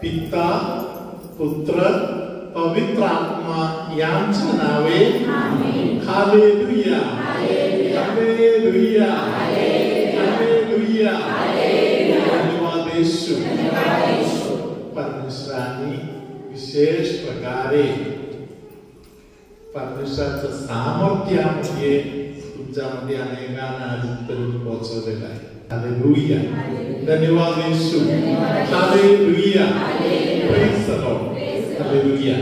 पिता पुत्र पवित्र आत्मा यांच्या नावे हालेलुया हालेलुया हालेलुया धन्यवाद येशू परमेश्वराने विशेष प्रकारे परमेश्वराच्या सामर्थ्यामध्ये तुमच्यामध्ये अनेकांना आजपर्यंत पोहोचवलेलं आहे. हालेलुया धन्यवाद Yeshu hallelujah praise the lord hallelujah.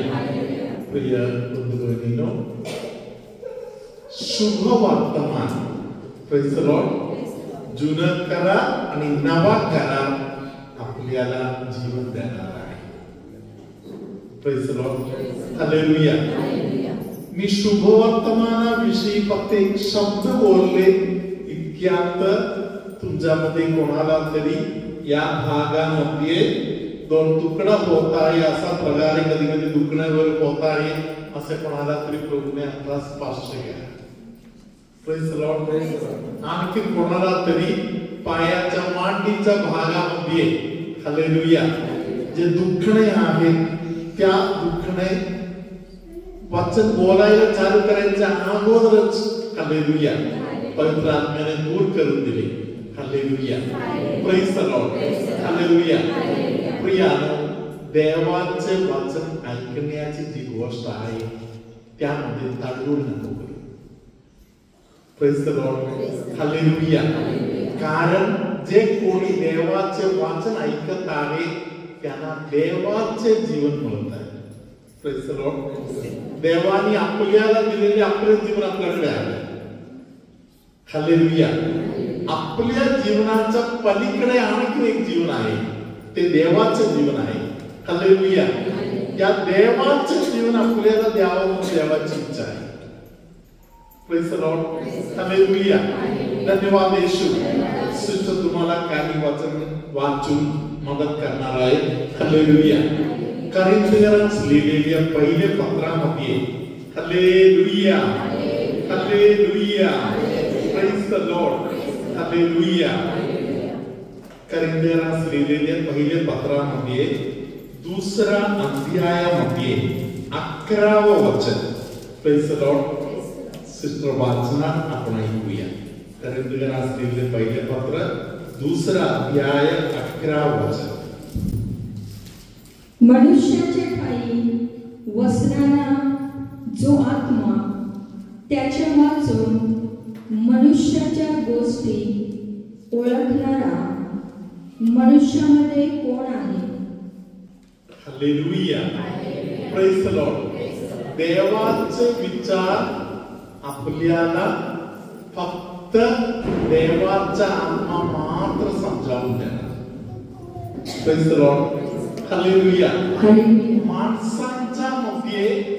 प्रिय बंधू-भगिनींनो, शुभ वर्तमान प्रेज द लॉर्ड जुनं करा आणि नवा करा आपल्याला जीवन देणार आहे. Praise the lord hallelujah. मी शुभ वर्तमानाविषयी फक्त एक शब्द बोलले इतक्यात तुमच्यामध्ये कोणाला तरी या भागामध्ये दोन तुकडा होत आहे असा प्रकारे कधी कधी दुखण्यावर होत आहे असे कोणाला तरी प्रभूने आता स्पष्ट केला. Praise the Lord. आणखी कोणाला तरी पायाच्या मांडीच्या भागामध्ये हालेलुया जे दुखणे आहे त्या दुखणे वचन बोलायला चालू करायच्या अगोदरच हालेलुया पवित्र आत्म्याने दूर करून दिले. Hallelujah praise the lord hallelujah. प्रियानो, देवाचे वचन ऐकण्याची जी गोष्ट आहे त्यामध्ये तडजोड नको करू. Praise the lord hallelujah. कारण जे कोणी देवाचे वचन ऐकत आहे त्यांना देवाचे जीवन मिळत आहे. Praise the Lord. देवाने आपल्याला दिलेले आपले जीवन आपल्याकडे आहे. हालेलुया. आपल्या जीवनाच्या पलीकडे आणखी एक जीवन आहे ते देवाचे जीवन आहे. हालेलुया. या देवाचे जीवन आपल्याला द्यावं म्हणून देवाची इच्छा आहे. Praise the lord hallelujah. धन्यवाद येशू. सिस्टर तुम्हाला काही वचन वाचून मदत करणार आहे. हालेलुया. करिंथियन्स लिहिलेल्या पहिले पत्रामध्ये hallelujah hallelujah praise the lord hallelujah. Corinthians लिहिलेल्या पहिले पत्रामध्ये दुसरा अध्यायामध्ये 11वे वचन. Praise the Lord. सिस्टर वाचणार आपण ऐकूया. करिंथियन्स लिहिलेले पहिले पत्र दुसरा अध्याय 11वे वचन. मनुष्याच्या ठायी वसणारा जो आत्मा त्याच्या वाचून मनुष्याच्या गोष्टी ओळखणारा मनुष्यामध्ये कोण आहे? Hallelujah praise the Lord. देवाचे विचार आपल्याला फक्त देवाचा आत्मा मात्र समजावून देणार. Praise the lord hallelujah. माणसांच्या मध्ये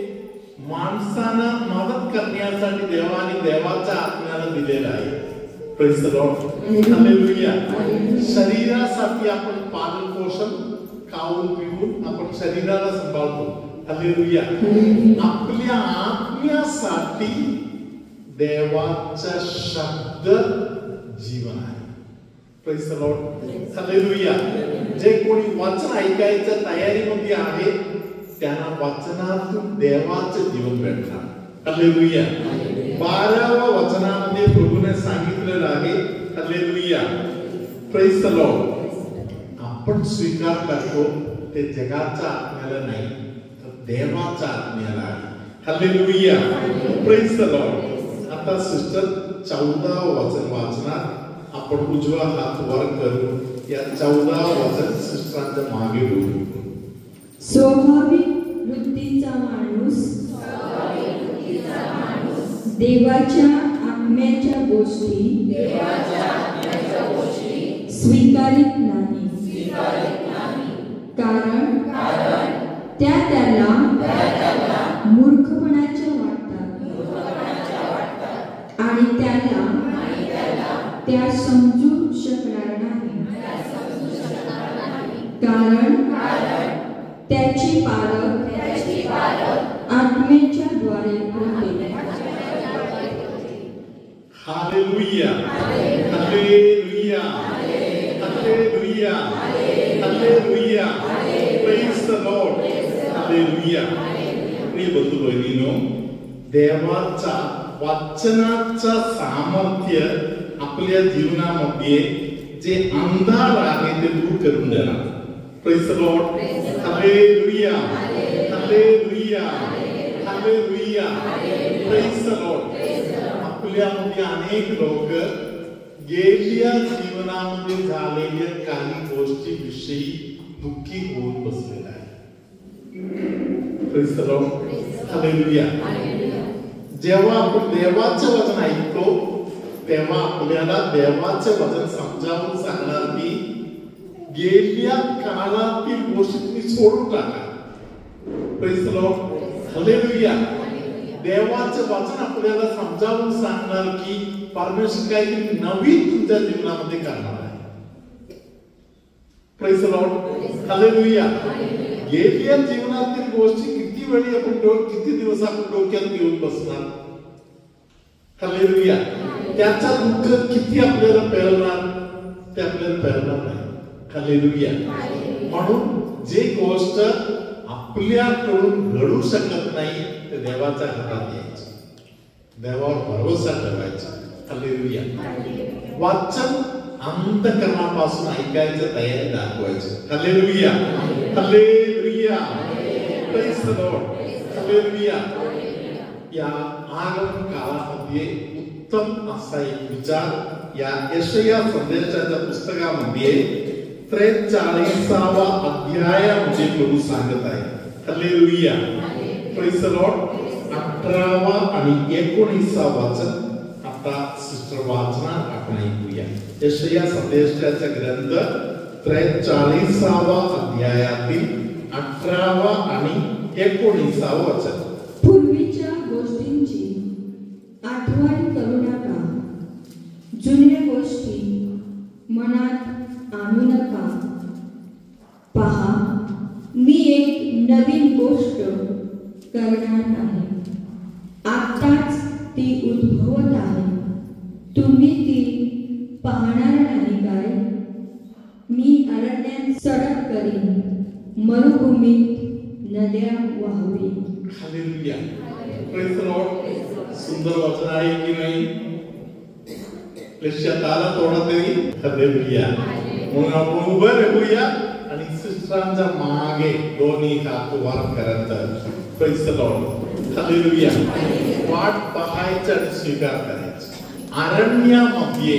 माणसांना मदत करण्यासाठी देवाने देवाच्या आत्म्याला दिलेला आहे. Praise the lord hallelujah. शरीरासाठी आपण पालन पोषण खाऊन पिऊन आपण शरीराला सांभाळतो. हालेलुया. आपल्या आत्म्यासाठी देवाचा शब्द जीवन आहे. Praise the lord hallelujah. जे कोणी वचन ऐकायच्या तयारीमध्ये आहे त्यांना वचनातून देवाचे जीवन भेटणार. हालेलुया. 12व्या वचनामध्ये प्रभूने सांगितलेलं आहे हालेलुया प्रेज द लॉर्ड. आपण स्वीकार करतो ते जगाच्या आत्म्याला नाही तर देवाच्या आत्म्याला आहे. Hallelujah praise the Lord. आता सिस्टर 14वे वचन वाचणार. आपण उजवा हात वर करू या 14वे वचन सिस्टरांच्या मागे बोलू. स्वाभाविक वृत्तीचा माणूस देवाच्या आत्म्याच्या गोष्टी स्वीकारित नाही. कारण त्या त्याला मूर्खपणाच्या वाटतात आणि त्याला त्या समजू शकणार नाही. कारण त्याची पारख आत्म्याच्या द्वारे होते. Hallelujah hallelujah hallelujah hallelujah. the Lord. Hallelujah. प्रिय बंधू भगिनींनो, देवाचा वचनाचा सामर्थ्य आपल्या जीवनामध्ये जे अंधार आहे ते दूर करून देणार. Praise the Lord. Hallelujah. Hallelujah. Hallelujah. Praise the Lord. आपल्यामध्ये अनेक लोक गेल्या जीवनामध्ये झालेल्या काही गोष्टीविषयी दुःखी होऊन बसलेले आहेत. Praise the Lord. Hallelujah. जेव्हा आपण देवाचे वचन ऐकतो तेव्हा आपल्याला देवाचे वचन समजावून सांगणार की गेल्या काळातील गोष्टी तुम्ही सोडून टाका. Praise the Lord. Hallelujah. देवाचे वचन आपल्याला समजावून सांगणार की परमेश्वर काहीतरी नवीन तुमच्या जीवनामध्ये करणार आहे. Praise the Lord. Hallelujah. गेल्या जीवनातील गोष्टी किती वेळी आपण किती दिवस आपण डोक्यात घेऊन बसणार. Hallelujah. त्याचा दुःख किती आपल्याला पेलणार ते आपल्याला पेलणार नाही. Hallelujah. म्हणून जे गोष्ट आपल्याकडून घडू शकत नाही ते देवाच्या हातात द्यायचं, देवावर भरोसा ठेवायचा. Hallelujah. वाचन अंतःकरणापासून ऐकायचं तयारी दाखवायची. Hallelujah. Hallelujah. Praise the Lord. Hallelujah. या आगमन काळामध्ये उत्तम असा एक विचार या यशाया संदेशाच्या पुस्तकामध्ये 43वा अध्यायामध्ये प्रभू सांगत आहे. Hallelujah. Praise the Lord. 18वा आणि 19वा वचन आता सिस्टर वाचणार आपण ऐकूया. यशाया संदेशाचा ग्रंथ 43वा अध्यायातील 18वा आणि 19वा वचन. पूर्वीच्या गोष्टींची आठवण करू नका, जुन्या गोष्टी मनात आणू नका. पहा, मी एक नवीन गोष्ट करणार आहे, आत्ताच ती उद्भवत आहे. तुम्ही ती पाहणार नाही काय? मी अरण्यात सडक करीन, मरुभूमीत नद्या वाहवीन. Hallelujah. Praise the Lord. सुंदर वचन आहे की नाही? लक्षात आला थोडा तरी? Hallelujah. म्हणून आपण उभे राहूया आणि सिस्टरांच्या मागे दोन्ही हात वर करत. Praise the Lord. Hallelujah. वाट पाहायचं आणि स्वीकार करायचं. अरण्यामध्ये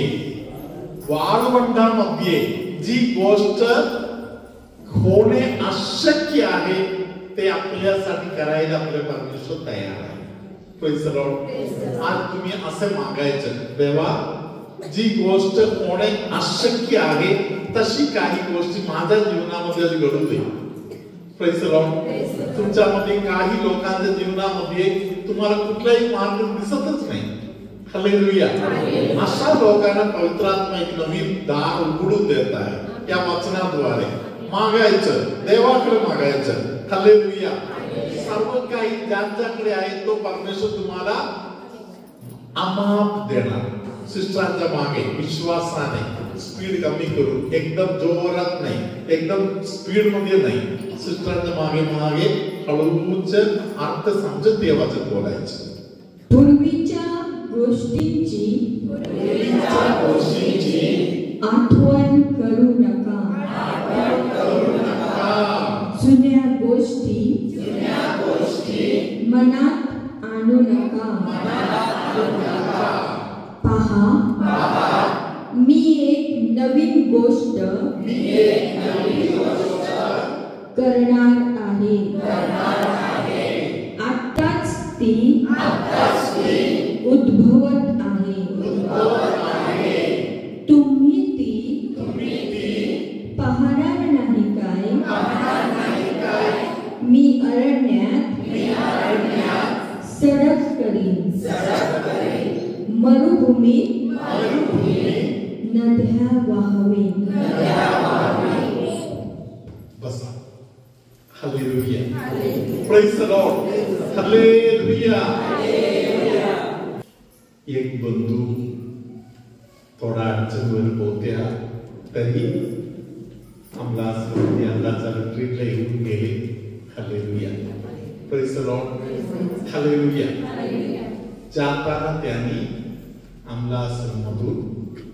वाळवंटामध्ये जी गोष्ट होणे अशक्य आहे ते आपल्यासाठी करायला आपले परमेश्वर तयार आहे. Praise the Lord. आज तुम्ही असं मागायचं, देवा जी गोष्ट होणे अशक्य आहे तशी काही गोष्टी माझ्या जीवनामध्ये घडू दे. Praise the Lord. तुमच्यामध्ये काही लोकांच्या जीवनामध्ये तुम्हाला कुठलाही मार्ग दिसतच नाही. Hallelujah. अशा लोकांना पवित्र आत्मा एक नवीन दार उघडून देत आहे. या वचनाद्वारे मागायचं, देवाकडे मागायचं. Hallelujah. सर्व काही ज्यांच्याकडे आहे तो परमेश्वर तुम्हाला अमाप देणार. सिस्टरांच्या मागे विश्वासाने, स्पीड कमी करून, एकदम जोरात नाही, एकदम स्पीड मध्ये नाही, सिस्टरांच्या मागे मागे हळूच अर्थ समजत देवाचं बोलायचं. पूर्वीच्या गोष्टींची आठवण करू नका, जुन्या गोष्टी मनात आणू नका. पहा, मी एक नवीन गोष्ट करणार आहे, आत्ताच ती उद्भवत आहे. तुम्ही ती पाहणार नाही काय? मी अरण्यात सडक करीन, मरुभूमीत नद्या वाहवीन. बसा. Hallelujah. Praise the Lord. Hallelujah. एक बंधू थोडा अडचणीवर होत्या तरी आम्हाला यंदाचा रिट्रीटला येऊन गेले. Praise the lord, hallelujah. जाताना त्यांनी अंमलासमधून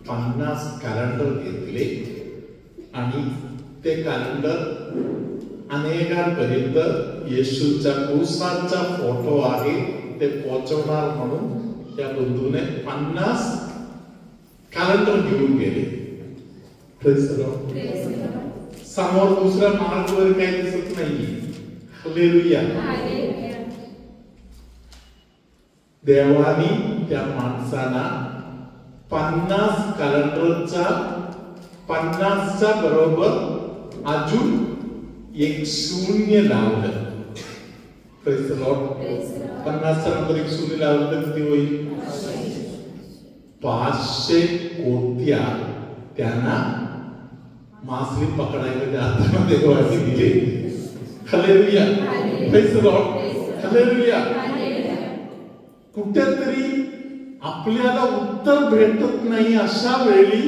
50 कॅलेंडर घेतले आणि ते कॅलेंडर अनेकांपर्यंत येशूच्या क्रूसाचा फोटो आहे ते पोहोचवणार म्हणून त्या बंधूने 50 कॅलेंडर घेऊन गेले. Praise the Lord. समोर दुसरा मार्गावर काही दिसत नाही. हालेलुया. देवानी त्या माणसाला 50 कॅलेंडरचा 50च्या बरोबर अजून एक शून्य लावलं. Praise the Lord. 50च्या नंतर एक शून्य लावलं तर किती होईल? 500 कोट्या त्यांना मासली पकडायला त्या हातामध्ये देवाने दिले. Hallelujah. Praise the lord, hallelujah. कुठेतरी आपल्याला उत्तर भेटत नाही अशा वेळी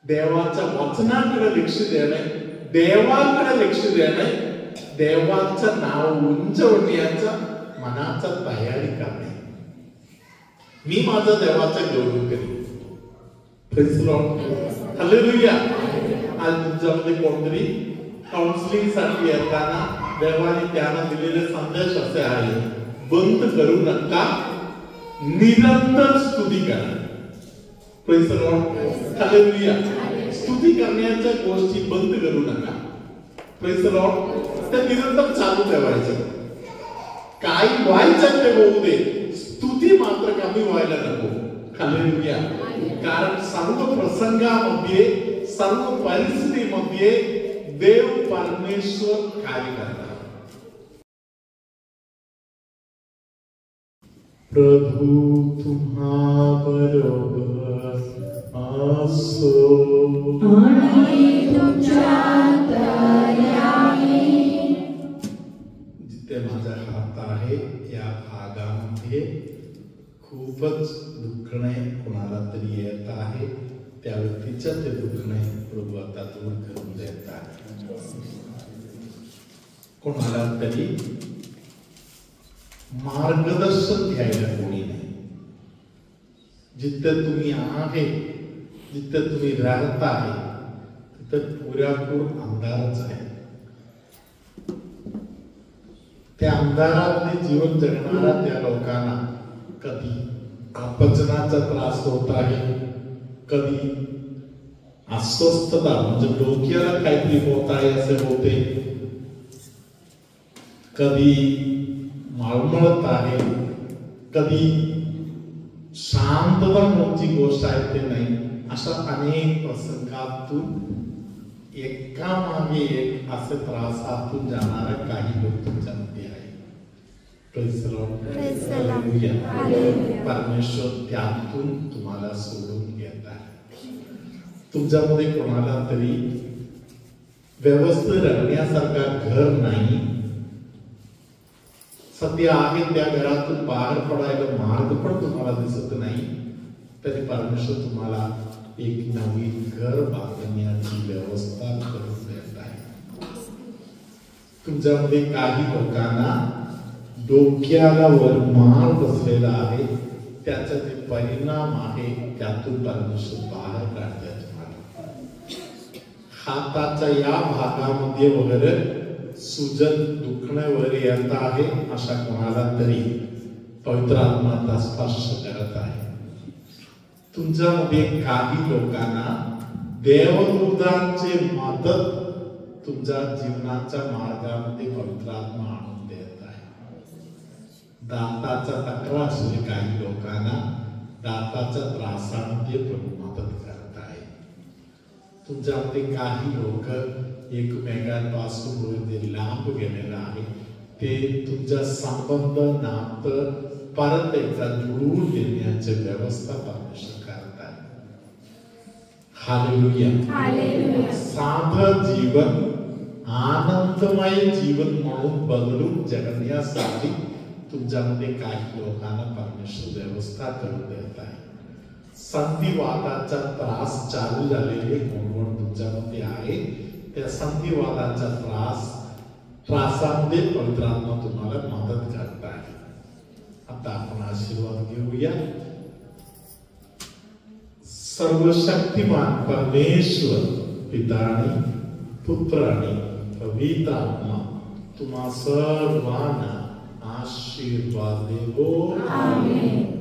देवाच्या वचनाकडे लक्ष देणे, देवाकडे लक्ष देणे, देवाचं नाव उंचवण्याचा मनाचा तयारी करणे. मी माझा देवाचा गौरव करेन. Praise the lord, hallelujah. आज तुमच्यामध्ये कोणतरी काउन्सिलिंग साठी येताना देवाने त्यांना दिलेले संदेश असे आहे, बंद करू नका, निरंतर स्तुती करा. Praise the lord, hallelujah. स्तुती करण्याच्या गोष्टी बंद करू नका. Praise the Lord. ते निरंतर चालू ठेवायचं. काही व्हायचं ते होऊ दे, स्तुती मात्र कमी व्हायला नको. हालेलुया. कारण सर्व प्रसंगामध्ये, सर्व परिस्थितीमध्ये देव परमेश्वर कार्य करतात. प्रभु तुम्हा बरोबर असो आणि तुमच्या दयाने. जिथे माझा हात आहे या भागामध्ये खूपच दुखणे कोणाला तरी येत आहे, त्या व्यक्तीचं ते दुखणे प्रभू आता दूर करून देत आहे. कोणाला तरी मार्गदर्शन द्यायला कोणी नाही. जिथे तुम्ही आहे, जिथे तुम्ही राहत आहे तिथे पुरेपूर अंधारच आहे. त्या अंधारामध्ये जीवन जगणाऱ्या त्या लोकांना कधी अपचनाचा त्रास होत आहे, कधी अस्वस्थता म्हणजे डोक्याला काहीतरी होत आहे असे होते, कधी मळमळत आहे, कधी शांतता कोणती गोष्ट आहे ते नाही. अशा अनेक प्रसंगातून एका मागे एक असे त्रासातून जाणारा काही लोक तुमच्यामध्ये आहे. Praise the lord, hallelujah. परमेश्वर त्यातून तुम्हाला सोडून घेत आहे. तुमच्यामध्ये कोणाला तरी व्यवस्थित राहण्यासारखा घर नाही, सध्या आहे त्या घरातून बाहेर पडायला मार्ग पण तुम्हाला दिसत नाही, तरी परमेश्वर तुम्हाला एक नवीन घर बांधण्याची व्यवस्था करून देत आहे. तुमच्यामध्ये काही लोकांना डोक्याला वर मार बसलेला आहे, त्याचा जे परिणाम आहे त्यातून परमेश्वर बाहेर काढतात तुम्हाला. हाताच्या या भागामध्ये वगैरे सुजन दुखणे वगैरे येत आहे, अशा कोणाला तरी पवित्र आत्मा स्पर्श करत आहे. तुमच्यामध्ये काही लोकांना देवदूतांचे मदत तुमच्या जीवनाच्या मार्गामध्ये पवित्र आत्मा आणून देत आहे. दाताचा तक्रार असलेल्या काही लोकांना दाताच्या त्रासामध्ये प्रभू मदत करत आहे. तुमच्यामध्ये काही लोक एकमेकांपासून लांब गेलेला आहे, ते तुमचा संबंध नातं परत एकदा जुळवून देण्याची व्यवस्था परमेश्वर करत आहे. हालेलुया. साधं जीवन आनंदमय जीवन म्हणून बदलून जगण्यासाठी तुमच्यामध्ये काही लोकांना परमेश्वर व्यवस्था करून देत आहे. संधिवाताचा त्रास चालू झालेले म्हणून तुमच्यामध्ये आहे, त्या संधिवाताचा त्रास त्रासामध्ये पवित्र आत्मा तुम्हाला मदत करत आहे. आता आपण आशीर्वाद घेऊया. सर्वशक्तिमान परमेश्वर पिता आणि पुत्र आणि पवित्र आत्मा तुम्हा सर्वांना आशीर्वाद देवो. आमेन.